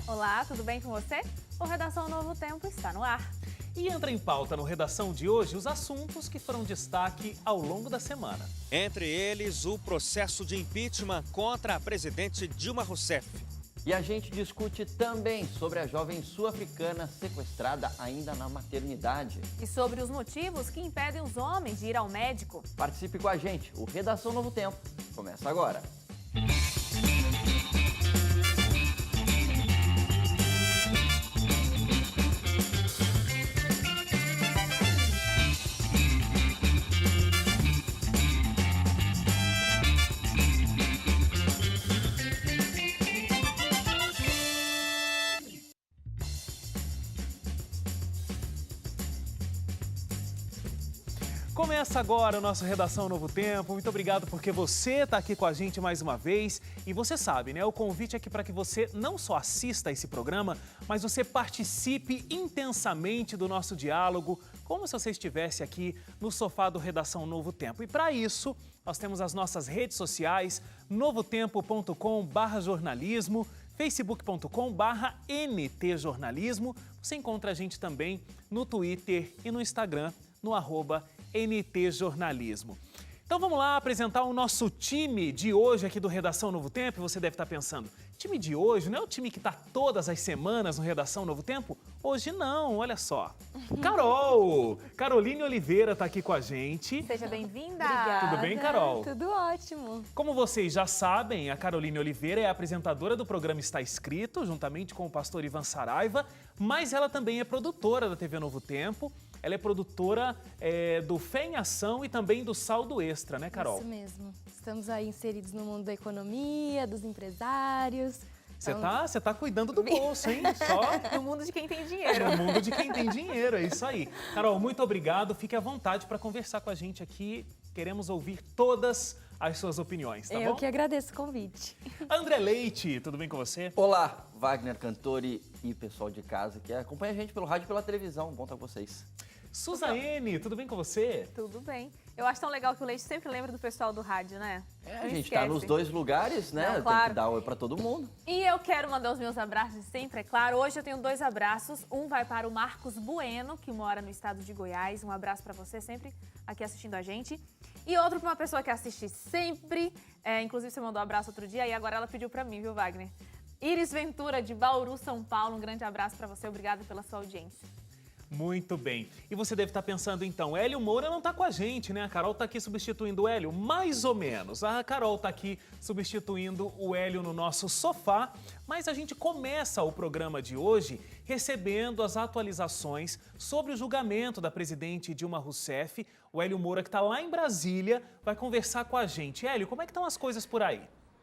Olá, tudo bem com você? O Redação Novo Tempo está no ar. E entra em pauta no Redação de hoje os assuntos que foram destaque ao longo da semana. Entre eles, o processo de impeachment contra a presidente Dilma Rousseff. E a gente discute também sobre a jovem sul-africana sequestrada ainda na maternidade. E sobre os motivos que impedem os homens de ir ao médico. Participe com a gente, o Redação Novo Tempo começa agora. Começa agora o nosso Redação Novo Tempo. Muito obrigado porque você está aqui com a gente mais uma vez. E você sabe, né? O convite é aqui para que você não só assista a esse programa, mas você participe intensamente do nosso diálogo, como se você estivesse aqui no sofá do Redação Novo Tempo. E para isso, nós temos as nossas redes sociais, novotempo.com/jornalismo, facebook.com/ntjornalismo. Você encontra a gente também no Twitter e no Instagram, no @NTJornalismo. Então vamos lá apresentar o nosso time de hoje aqui do Redação Novo Tempo. E você deve estar pensando, time de hoje não é o time que está todas as semanas no Redação Novo Tempo? Hoje não, olha só. Caroline Oliveira está aqui com a gente. Seja bem-vinda. Obrigada. Tudo bem, Carol? Tudo ótimo. Como vocês já sabem, a Caroline Oliveira é a apresentadora do programa Está Escrito, juntamente com o pastor Ivan Saraiva, mas ela também é produtora da TV Novo Tempo. Ela é produtora do Fé em Ação e também do Saldo Extra, né, Carol? Isso mesmo. Estamos aí inseridos no mundo da economia, dos empresários. Você tá cuidando do bolso, hein? Só No mundo de quem tem dinheiro. no mundo de quem tem dinheiro, é isso aí. Carol, muito obrigado. Fique à vontade para conversar com a gente aqui. Queremos ouvir todas as suas opiniões, tá bom? Eu que agradeço o convite. André Leite, tudo bem com você? Olá, Wagner, cantor e pessoal de casa que acompanha a gente pelo rádio e pela televisão. Bom estar com vocês. Suzaene, tudo bem com você? Tudo bem. Eu acho tão legal que o Leite sempre lembra do pessoal do rádio, né? A Não gente tá esquece. nos dois lugares, né? Não, claro. Tem que dar oi pra todo mundo. E eu quero mandar os meus abraços sempre, é claro. Hoje eu tenho 2 abraços. Um vai para o Marcos Bueno, que mora no estado de Goiás. Um abraço para você sempre aqui assistindo a gente. E outro para uma pessoa que assiste sempre. Inclusive você mandou um abraço outro dia e agora ela pediu para mim, viu, Wagner? Iris Ventura, de Bauru, São Paulo. Um grande abraço para você. Obrigada pela sua audiência. Muito bem. E você deve estar pensando, então, Hélio Moura não está com a gente, né? A Carol está aqui substituindo o Hélio, mais ou menos. A Carol está aqui substituindo o Hélio no nosso sofá, mas a gente começa o programa de hoje recebendo as atualizações sobre o julgamento da presidente Dilma Rousseff. O Hélio Moura, que está lá em Brasília, vai conversar com a gente. Hélio, como é que estão as coisas por aí?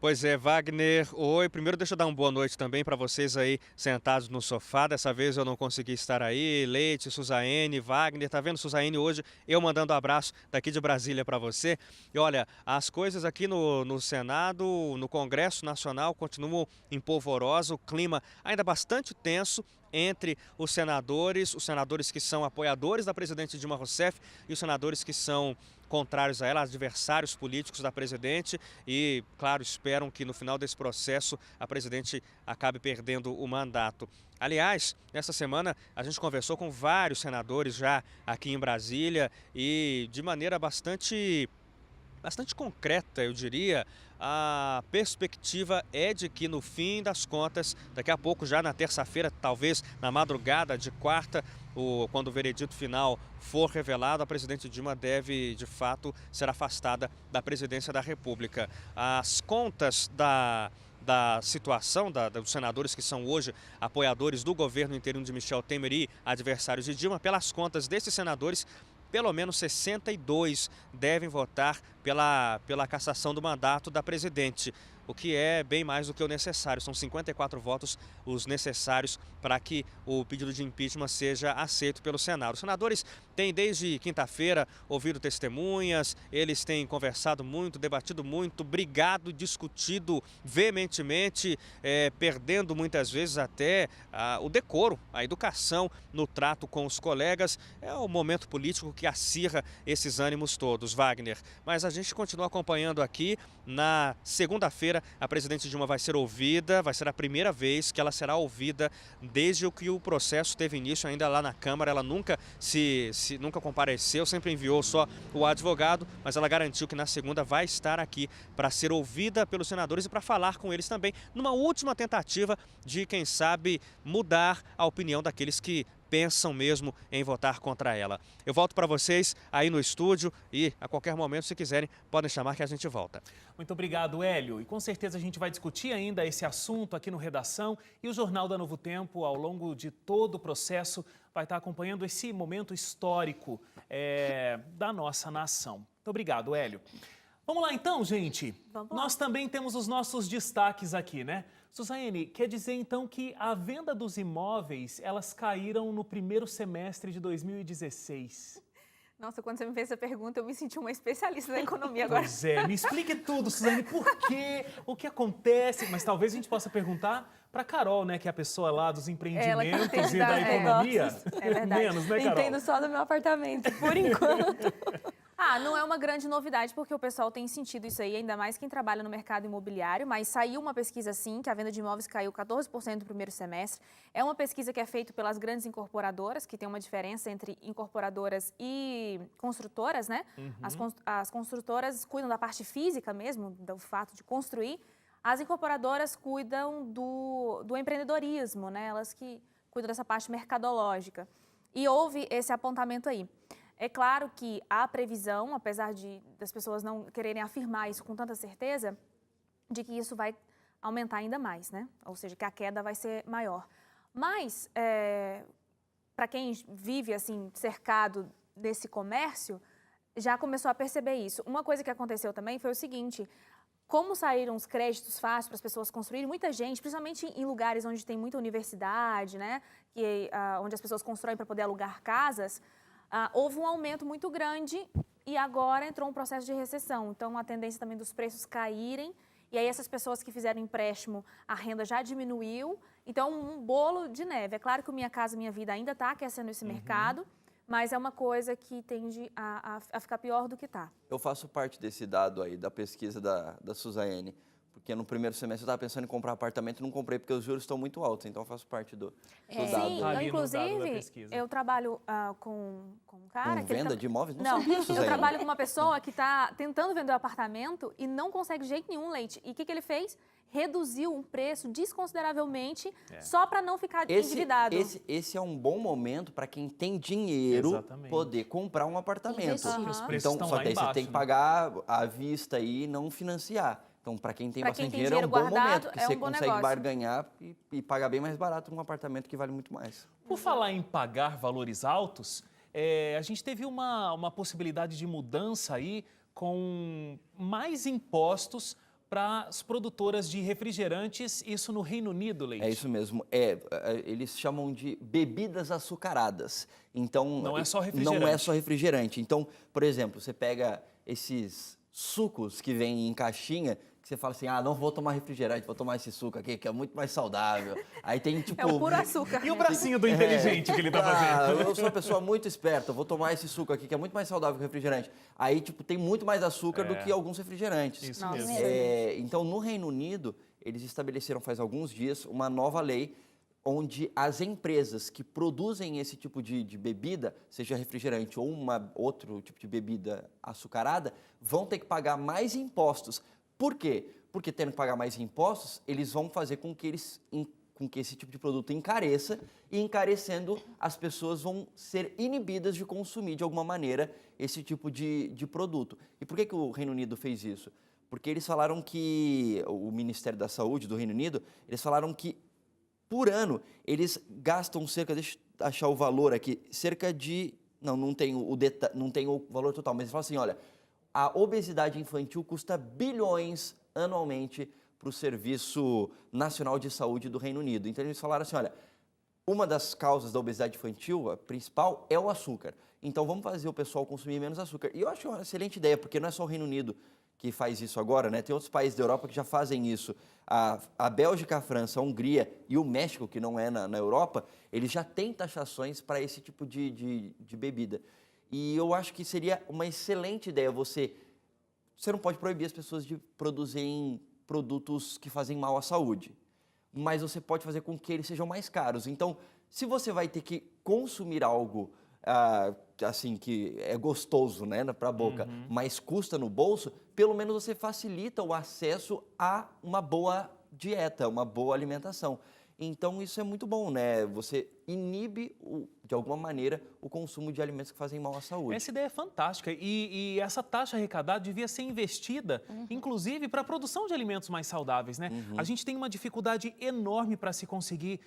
Pois é, Wagner. Oi, primeiro deixa eu dar uma boa noite também para vocês aí sentados no sofá. Dessa vez eu não consegui estar aí. Leite, Suzaene, Wagner, tá vendo, Suzaene, hoje eu mandando abraço daqui de Brasília para você. E olha, as coisas aqui no Senado, no Congresso Nacional continuam em polvorosa, o clima ainda bastante tenso entre os senadores que são apoiadores da presidente Dilma Rousseff e os senadores que são contrários a ela, adversários políticos da presidente e, claro, esperam que no final desse processo a presidente acabe perdendo o mandato. Aliás, nessa semana a gente conversou com vários senadores já aqui em Brasília e de maneira bastante concreta, eu diria, a perspectiva é de que no fim das contas, daqui a pouco, já na terça-feira, talvez na madrugada de quarta, quando o veredito final for revelado, a presidente Dilma deve, de fato, ser afastada da presidência da República. As contas da situação dos senadores que são hoje apoiadores do governo interino de Michel Temer e adversários de Dilma, pelas contas desses senadores, pelo menos 62 devem votar pela cassação do mandato da presidente, o que é bem mais do que o necessário. São 54 votos os necessários para que o pedido de impeachment seja aceito pelo Senado. Os senadores têm desde quinta-feira ouvido testemunhas, eles têm conversado muito, debatido muito, brigado, discutido veementemente, perdendo muitas vezes até o decoro, a educação no trato com os colegas. É o momento político que acirra esses ânimos todos, Wagner. Mas a gente continua acompanhando aqui na segunda-feira quarta-feira, a presidente Dilma vai ser ouvida, vai ser a primeira vez que ela será ouvida desde que o processo teve início ainda lá na Câmara. Ela nunca nunca compareceu, sempre enviou só o advogado, mas ela garantiu que na segunda vai estar aqui para ser ouvida pelos senadores e para falar com eles também, numa última tentativa de, quem sabe, mudar a opinião daqueles que pensam mesmo em votar contra ela. Eu volto para vocês aí no estúdio e a qualquer momento, se quiserem, podem chamar que a gente volta. Muito obrigado, Hélio. E com certeza a gente vai discutir ainda esse assunto aqui no Redação e o Jornal da Novo Tempo, ao longo de todo o processo, vai estar acompanhando esse momento histórico da nossa nação. Muito obrigado, Hélio. Vamos lá então, gente. Vamos lá. Nós também temos os nossos destaques aqui, né? Suzane, quer dizer então que a venda dos imóveis, elas caíram no primeiro semestre de 2016. Nossa, quando você me fez essa pergunta, eu me senti uma especialista da economia agora. Pois é, me explique tudo, Suzane, por quê, o que acontece, mas talvez a gente possa perguntar para Carol, né, que é a pessoa lá dos empreendimentos e da economia. É verdade. Menos, né, Carol? Entendo só do meu apartamento, por enquanto. Não é uma grande novidade, porque o pessoal tem sentido isso aí, ainda mais quem trabalha no mercado imobiliário, mas saiu uma pesquisa sim, que a venda de imóveis caiu 14% no primeiro semestre. É uma pesquisa que é feita pelas grandes incorporadoras, que tem uma diferença entre incorporadoras e construtoras, né? As construtoras cuidam da parte física mesmo, do fato de construir. As incorporadoras cuidam do empreendedorismo, né? Elas que cuidam dessa parte mercadológica. E houve esse apontamento aí. É claro que há previsão, apesar das pessoas não quererem afirmar isso com tanta certeza, de que isso vai aumentar ainda mais, né? Ou seja, que a queda vai ser maior. Mas, para quem vive assim cercado desse comércio, já começou a perceber isso. Uma coisa que aconteceu também foi o seguinte: como saíram os créditos fáceis para as pessoas construírem, muita gente, principalmente em lugares onde tem muita universidade, né? Onde as pessoas constroem para poder alugar casas, houve um aumento muito grande e agora entrou um processo de recessão. Então, a tendência também dos preços caírem. E aí, essas pessoas que fizeram empréstimo, a renda já diminuiu. Então, um bolo de neve. É claro que o Minha Casa Minha Vida ainda está aquecendo esse mercado, mas é uma coisa que tende a ficar pior do que está. Eu faço parte desse dado aí, da pesquisa da Suzane, porque no primeiro semestre eu estava pensando em comprar apartamento e não comprei porque os juros estão muito altos, então eu faço parte do dado. Sim, Tá ali no dado da inclusive, pesquisa. eu trabalho com um cara... Com que ele venda de imóveis? Não, sabia, eu Suzane. trabalho com uma pessoa que está tentando vender o apartamento e não consegue de jeito nenhum, Leite. E o que ele fez? Reduziu o preço desconsideravelmente só para não ficar endividado. Esse é um bom momento para quem tem dinheiro Exatamente. poder comprar um apartamento. Investir. Porque os preços Então, estão só lá que aí embaixo, você tem que né? pagar à vista e não financiar. Então, para quem tem Pra bastante quem tem dinheiro, é um bom dinheiro guardado, momento, porque é um você bom consegue negócio. barganhar e pagar bem mais barato num apartamento que vale muito mais. Por falar em pagar valores altos, a gente teve uma possibilidade de mudança aí com mais impostos para as produtoras de refrigerantes, isso no Reino Unido, Leite. É isso mesmo. Eles chamam de bebidas açucaradas. Então, Não é só refrigerante. Não é só refrigerante. Então, por exemplo, você pega esses sucos que vêm em caixinha, que você fala assim, não vou tomar refrigerante, vou tomar esse suco aqui, que é muito mais saudável. Aí tem tipo... É o puro açúcar. E o bracinho do inteligente que ele tá fazendo? Eu sou uma pessoa muito esperta, eu vou tomar esse suco aqui, que é muito mais saudável que o refrigerante. Aí, tipo, tem muito mais açúcar do que alguns refrigerantes. Isso Nossa. mesmo. Então, no Reino Unido, eles estabeleceram faz alguns dias uma nova lei onde as empresas que produzem esse tipo de bebida, seja refrigerante ou outro tipo de bebida açucarada, vão ter que pagar mais impostos. Por quê? Porque tendo que pagar mais impostos, eles vão fazer com que esse tipo de produto encareça, e encarecendo, as pessoas vão ser inibidas de consumir de alguma maneira esse tipo de produto. E por que o Reino Unido fez isso? Porque eles falaram que, o Ministério da Saúde do Reino Unido, eles falaram que por ano eles gastam cerca, deixa eu achar o valor aqui, cerca de, não tem o valor total, mas eles falam assim, olha, a obesidade infantil custa bilhões anualmente para o Serviço Nacional de Saúde do Reino Unido. Então eles falaram assim, olha, uma das causas da obesidade infantil, a principal, é o açúcar. Então vamos fazer o pessoal consumir menos açúcar. E eu acho uma excelente ideia, porque não é só o Reino Unido que faz isso agora, né? Tem outros países da Europa que já fazem isso. A Bélgica, a França, a Hungria e o México, que não é na Europa, eles já têm taxações para esse tipo de bebida. E eu acho que seria uma excelente ideia você não pode proibir as pessoas de produzirem produtos que fazem mal à saúde. Mas você pode fazer com que eles sejam mais caros. Então, se você vai ter que consumir algo assim que é gostoso, né, para a boca, mas custa no bolso, pelo menos você facilita o acesso a uma boa dieta, uma boa alimentação. Então, isso é muito bom, né? Você inibe, de alguma maneira, o consumo de alimentos que fazem mal à saúde. Essa ideia é fantástica e essa taxa arrecadada devia ser investida, inclusive, para a produção de alimentos mais saudáveis, né? A gente tem uma dificuldade enorme para se conseguir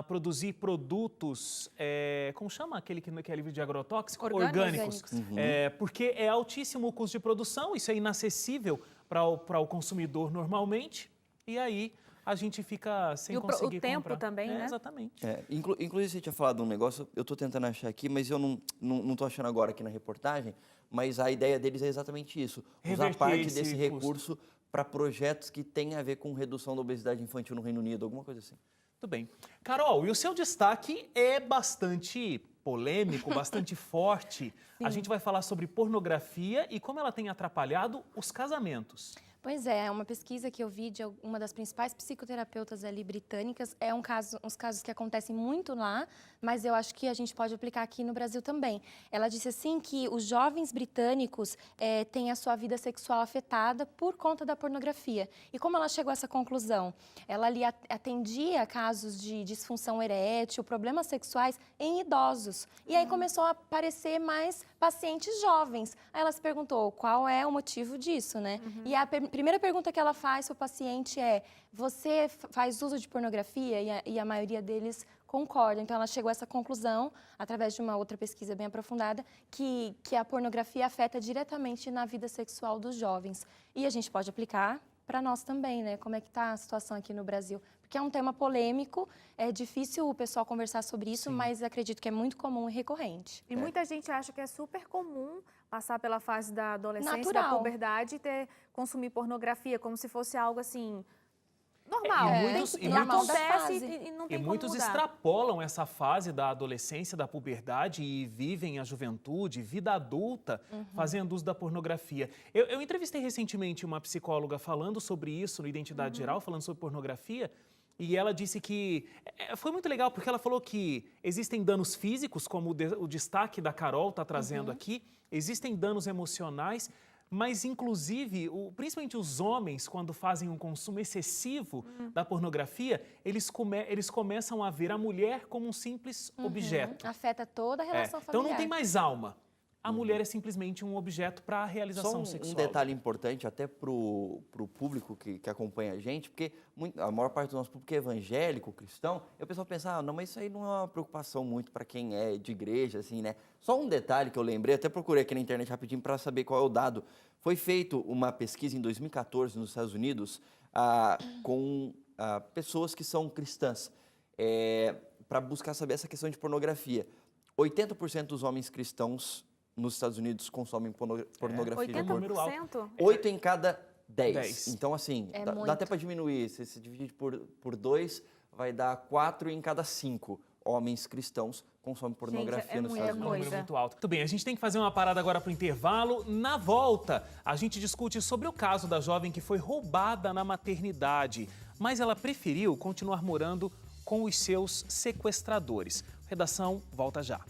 produzir produtos, como chama aquele que é livre de agrotóxico? Orgânicos. Porque é altíssimo o custo de produção, isso é inacessível para o consumidor normalmente, e aí a gente fica sem conseguir comprar. O tempo também, né? Exatamente. Inclusive, você tinha falado um negócio, eu estou tentando achar aqui, mas eu não estou achando agora aqui na reportagem, mas a ideia deles é exatamente isso, usar Reverter parte esse desse recurso para projetos que têm a ver com redução da obesidade infantil no Reino Unido, alguma coisa assim. Muito bem. Carol, e o seu destaque é bastante polêmico, bastante forte. A gente vai falar sobre pornografia e como ela tem atrapalhado os casamentos. Pois é uma pesquisa que eu vi de uma das principais psicoterapeutas ali britânicas. Uns casos que acontecem muito lá, mas eu acho que a gente pode aplicar aqui no Brasil também. Ela disse assim que os jovens britânicos têm a sua vida sexual afetada por conta da pornografia. E como ela chegou a essa conclusão? Ela ali atendia casos de disfunção erétil, problemas sexuais em idosos. E aí começou a aparecer mais pacientes jovens. Aí ela se perguntou qual é o motivo disso, né? E a primeira pergunta que ela faz para o paciente é: você faz uso de pornografia? E a maioria deles concorda. Então, ela chegou a essa conclusão, através de uma outra pesquisa bem aprofundada, que a pornografia afeta diretamente na vida sexual dos jovens. E a gente pode aplicar para nós também, né? Como é que está a situação aqui no Brasil? Porque é um tema polêmico, é difícil o pessoal conversar sobre isso, mas acredito que é muito comum e recorrente. E muita gente acha que é super comum passar pela fase da adolescência, Natural. da puberdade e consumir pornografia, como se fosse algo assim normal. Acontece e não tem E como muitos mudar. extrapolam essa fase da adolescência, da puberdade e vivem a juventude, vida adulta, fazendo uso da pornografia. Eu entrevistei recentemente uma psicóloga falando sobre isso no Identidade Geral, falando sobre pornografia, e ela disse que foi muito legal, porque ela falou que existem danos físicos, como o destaque da Carol está trazendo aqui, existem danos emocionais, mas, inclusive, principalmente os homens, quando fazem um consumo excessivo da pornografia, eles começam a ver a mulher como um simples objeto. Afeta toda a relação familiar. Então, não tem mais alma. A mulher é simplesmente um objeto para a realização Só um sexual. detalhe importante até para o público que acompanha a gente, porque a maior parte do nosso público é evangélico, cristão, e o pessoal pensa, não, mas isso aí não é uma preocupação muito para quem é de igreja, assim, né? Só um detalhe que eu lembrei, até procurei aqui na internet rapidinho para saber qual é o dado. Foi feita uma pesquisa em 2014 nos Estados Unidos com pessoas que são cristãs, para buscar saber essa questão de pornografia. 80% dos homens cristãos nos Estados Unidos consomem pornografia. 80%? 8 em cada 10. 10. Então, assim, dá muito. até para diminuir. Se você dividir por 2, vai dar 4 em cada 5 homens cristãos consomem pornografia nos muita Estados Um Unidos. número coisa. muito alto. Muito bem, a gente tem que fazer uma parada agora para o intervalo. Na volta, a gente discute sobre o caso da jovem que foi roubada na maternidade, mas ela preferiu continuar morando com os seus sequestradores. Redação volta já.